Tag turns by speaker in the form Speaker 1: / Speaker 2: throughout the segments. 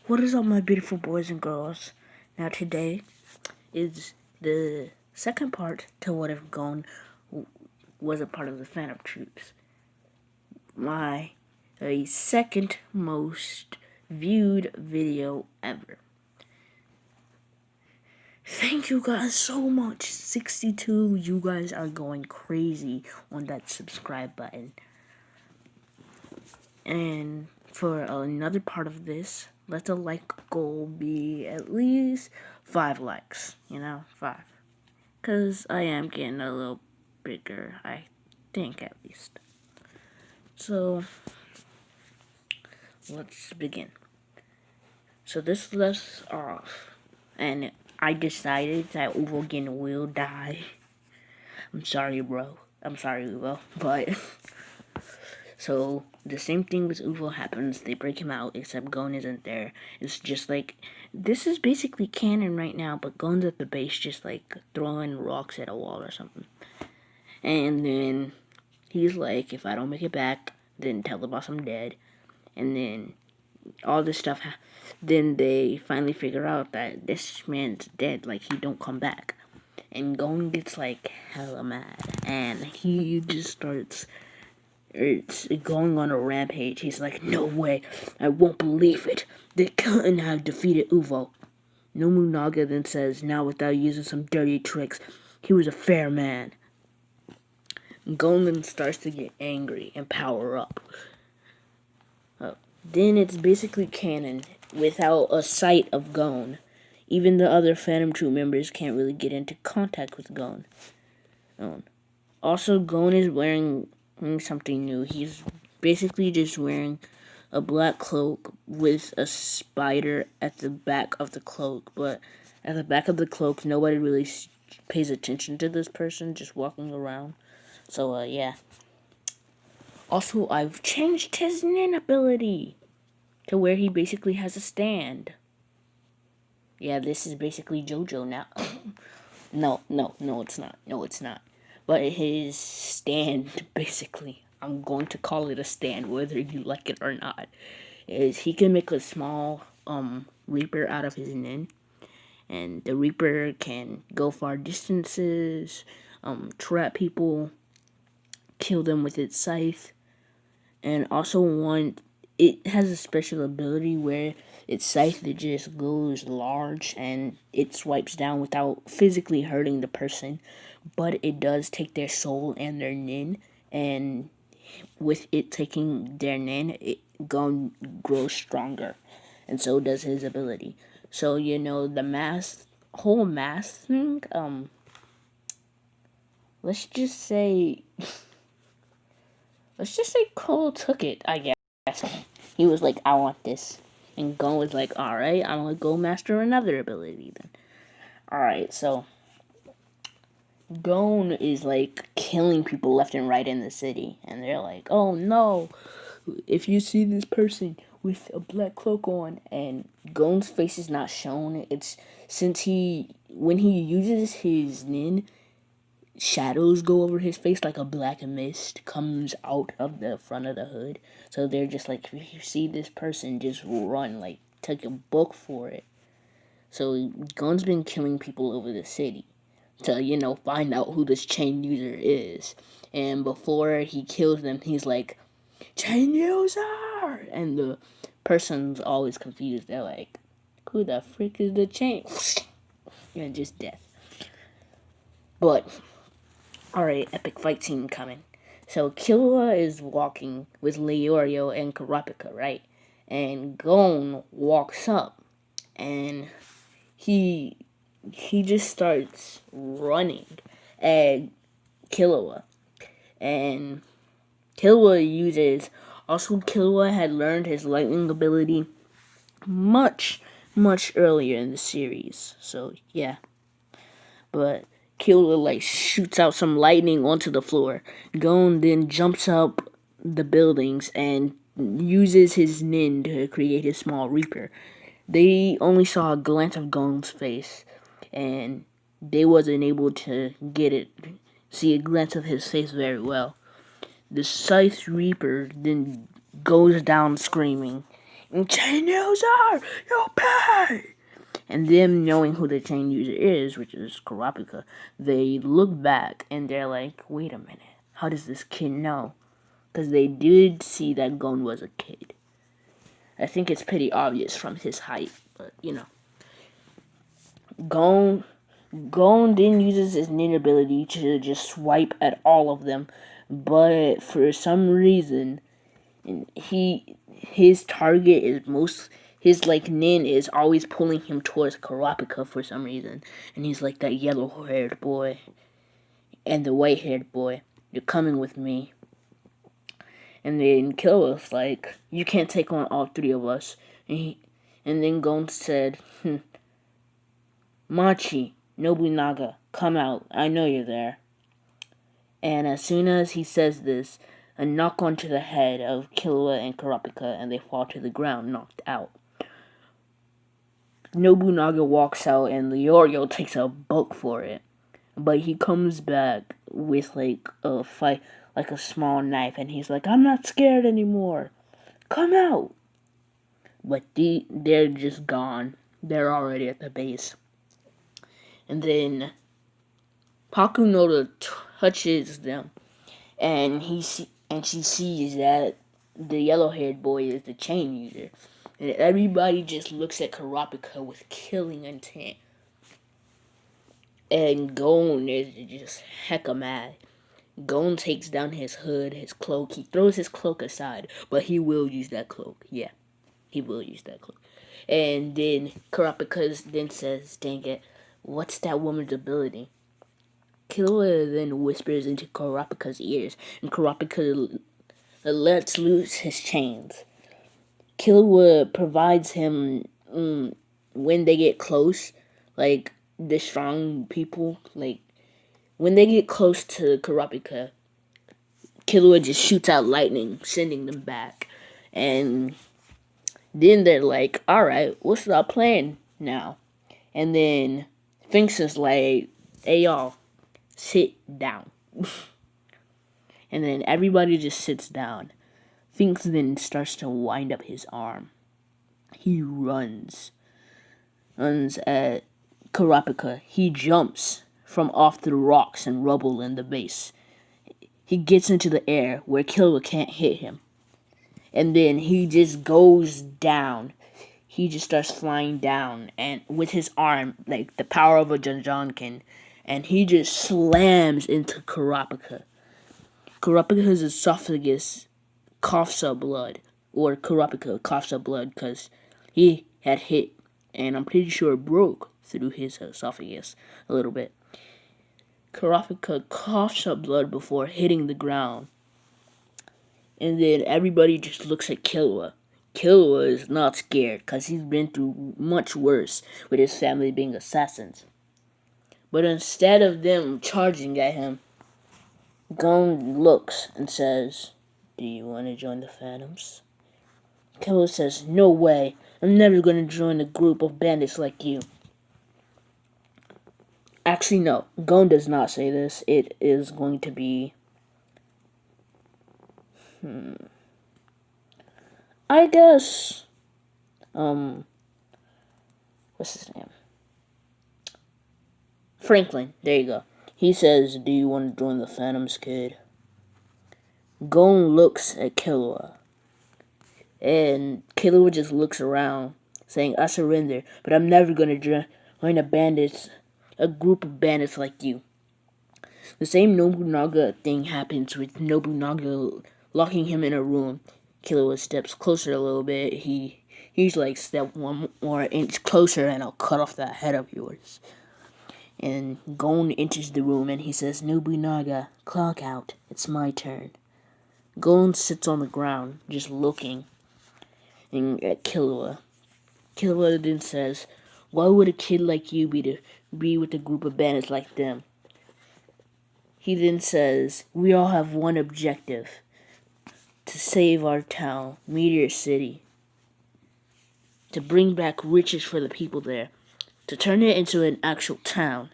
Speaker 1: What is up, my beautiful boys and girls? Now today is the second part to what Ukn.On was a part of the Phantom Troops. My second most viewed video ever. Thank you guys so much. 62, you guys are going crazy on that subscribe button. And for another part of this, let the like goal be at least 5 likes, 5. Because I am getting a little bigger, I think at least. So, let's begin. So this left off, and I decided that Ukn.On will die. I'm sorry, bro. I'm sorry, Uvo. But, so, the same thing with Uvo happens. They break him out, except Gon isn't there. It's just like, this is basically canon right now, but Gon's at the base just like throwing rocks at a wall or something. And then he's like, if I don't make it back, then tell the boss I'm dead. And then all this stuff, then they finally figure out that this man's dead, like he don't come back. And Gon gets like hella mad, and he just starts going on a rampage. He's like, no way, I won't believe it. They couldn't have defeated Uvo. Nobunaga then says, now without using some dirty tricks, he was a fair man. Gon then starts to get angry and power up. Then it's basically canon without a sight of Gon. Even the other Phantom Troop members can't really get into contact with Gon. Also, Gon is wearing something new. He's basically just wearing a black cloak with a spider at the back of the cloak. But at the back of the cloak, nobody really pays attention to this person just walking around. So, yeah. Also, I've changed his Nin ability to where he basically has a stand. Yeah, this is basically JoJo now. No, it's not. No, it's not. But his stand, basically, I'm going to call it a stand, whether you like it or not, is he can make a small Reaper out of his Nin. And the Reaper can go far distances, trap people, kill them with its scythe, and also it has a special ability where its scythe just goes large and it swipes down without physically hurting the person, but it does take their soul and their Nin, and with it taking their Nin, it grows stronger, and so does his ability. So the whole mass thing. Let's just say Cole took it, I guess. He was like, I want this. And Gon was like, alright, I'm gonna go master another ability then. Alright, so Gon is like killing people left and right in the city. And they're like, oh no, if you see this person with a black cloak on, and Gon's face is not shown, it's since when he uses his Nin, shadows go over his face like a black mist comes out of the front of the hood. So they're just like, if you see this person, just run, like take a book for it. So Gon's been killing people over the city to, find out who this chain user is. And before he kills them, he's like, chain user! And the person's always confused. They're like, who the frick is the chain? And just death. But alright, epic fight scene coming. So Killua is walking with Leorio and Kurapika, right? And Gon walks up, and he just starts running at Killua. And Killua had learned his lightning ability much earlier in the series. So yeah. But Killua like shoots out some lightning onto the floor. Gon then jumps up the buildings and uses his Nin to create his small Reaper. They only saw a glance of Gon's face, and they wasn't able to see a glance of his face very well. The Scythe Reaper then goes down screaming. And chain user, you pay! And them knowing who the chain user is, which is Kurapika, they look back and they're like, wait a minute, how does this kid know? Because they did see that Gon was a kid. I think it's pretty obvious from his height, but you know. Gon then uses his ninja ability to just swipe at all of them, but for some reason, his target is his like nin is always pulling him towards Karapika for some reason, and he's like that yellow-haired boy and the white-haired boy. You're coming with me. And then Killa's like, you can't take on all three of us. And then Gon said, Machi, Nobunaga, come out. I know you're there. And as soon as he says this, a knock onto the head of Killua and Kurapika, and they fall to the ground, knocked out. Nobunaga walks out, and Leorio takes a bulk for it. But he comes back with like a fight, like a small knife, and he's like, I'm not scared anymore. Come out. But they're just gone. They're already at the base. And then Pakunoda touches them, and she sees that the yellow-haired boy is the chain user. And everybody just looks at Kurapika with killing intent. And Gon is just hecka mad. Gon takes down his hood, his cloak. He throws his cloak aside, but he will use that cloak. Yeah, he will use that cloak. And then Kurapika then says, dang it, what's that woman's ability? Killua then whispers into Kurapika's ears, and Kurapika lets loose his chains. Killua provides him, when they get close, like the strong people, like when they get close to Kurapika, Killua just shoots out lightning, sending them back. And then they're like, alright, what's our plan now? And then Finks is like, hey y'all, sit down. And then everybody just sits down. Finks then starts to wind up his arm. He runs at Kurapika. He jumps from off the rocks and rubble in the base. He gets into the air where Killua can't hit him. And then he just goes down. He just starts flying down and with his arm, like the power of a Janjanken, and he just slams into Kurapika. Kurapika's esophagus coughs up blood, or Kurapika coughs up blood because he had hit, and I'm pretty sure it broke through his esophagus a little bit. Kurapika coughs up blood before hitting the ground. And then everybody just looks at Killua. Killua is not scared because he's been through much worse with his family being assassins. But instead of them charging at him, Gon looks and says, do you want to join the Phantoms? Killua says, no way. I'm never going to join a group of bandits like you. Actually, no. Gon does not say this. It is going to be... I guess... what's his name? Franklin. There you go. He says, do you want to join the Phantoms, kid? Gon looks at Killua. And Killua just looks around, saying, I surrender, but I'm never going to join a group of bandits like you. The same Nobunaga thing happens with Nobunaga locking him in a room. Killua steps closer a little bit. He's like, step one more inch closer and I'll cut off that head of yours. And Gon enters the room and he says, Nobunaga, clock out. It's my turn. Gon sits on the ground, just looking at Killua. Killua then says, why would a kid like you be with a group of bandits like them? He then says, we all have one objective. To save our town, Meteor City. To bring back riches for the people there. To turn it into an actual town.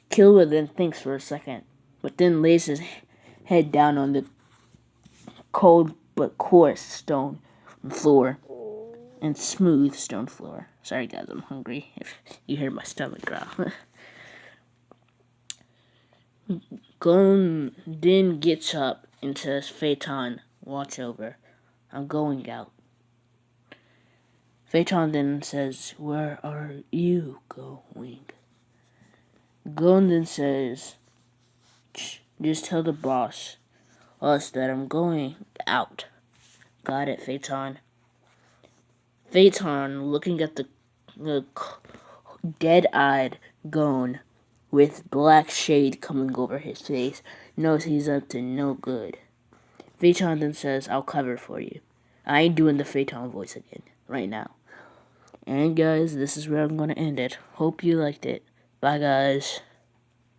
Speaker 1: Killua then thinks for a second, but then lays his head down on the cold but coarse stone floor and smooth stone floor. Sorry guys, I'm hungry if you hear my stomach growl. Gon then gets up and says, Phaeton, watch over. I'm going out. Phaeton then says, where are you going? Gon then says, just tell the boss us that I'm going out. Got it, Phaeton. Phaeton, looking at the dead-eyed Gon with black shade coming over his face, knows he's up to no good. Phaeton then says, I'll cover for you. I ain't doing the Phaeton voice again, right now. And guys, this is where I'm going to end it. Hope you liked it. Bye guys.